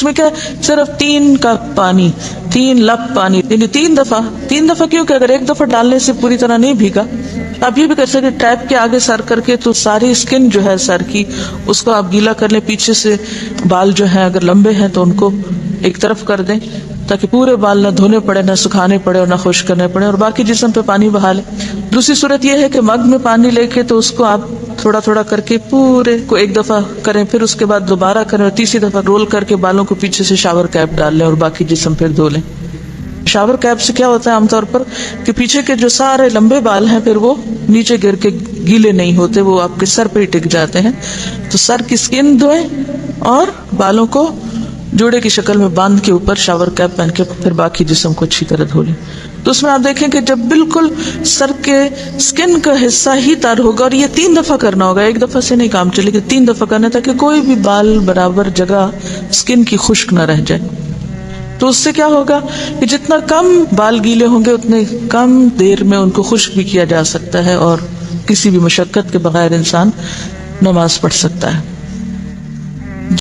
اس میں کیا صرف 3 کپ پانی، 3 لپ پانی، یعنی 3 دفعہ کیوں کہ اگر ایک دفعہ ڈالنے سے پوری طرح نہیں بھیگا، آپ یہ بھی کر سکتے ٹیپ کے آگے سر کر کے تو ساری اسکن جو ہے سر کی اس کو آپ گیلا کر لیں، پیچھے سے بال جو ہیں اگر لمبے ہیں تو ان کو ایک طرف کر دیں تاکہ پورے بال نہ دھونے پڑے، نہ سکھانے پڑے اور نہ خشک کرنے پڑے، اور باقی جسم پہ پانی بہا لیں۔ دوسری صورت یہ ہے کہ مگ میں پانی لے کے تو اس کو آپ تھوڑا تھوڑا کر کے پورے کو ایک دفعہ کریں، پھر اس کے بعد دوبارہ کریں، اور تیسری دفعہ رول کر کے بالوں کو پیچھے سے شاور کیپ ڈال لیں اور باقی جسم پھر دھو لیں۔ شاور کیپ سے کیا ہوتا ہے عام طور پر کہ پیچھے کے جو سارے لمبے بال ہیں پھر وہ نیچے گر کے گیلے نہیں ہوتے، وہ آپ کے سر پہ ہی ٹک جاتے ہیں۔ تو سر کی اسکن دھوئیں اور بالوں کو جوڑے کی شکل میں باندھ کے اوپر شاور کیپ پہن کے پھر باقی جسم کو اچھی طرح دھو لیں۔ تو اس میں آپ دیکھیں کہ جب بالکل سر کے اسکن کا حصہ ہی تر ہوگا، اور یہ 3 دفعہ کرنا ہوگا، ایک دفعہ سے نہیں کام چلے گا، 3 دفعہ کرنا تاکہ کوئی بھی بال برابر جگہ اسکن کی خشک نہ رہ جائے۔ تو اس سے کیا ہوگا کہ جتنا کم بال گیلے ہوں گے اتنے کم دیر میں ان کو خشک بھی کیا جا سکتا ہے، اور کسی بھی مشقت کے بغیر انسان نماز پڑھ سکتا ہے۔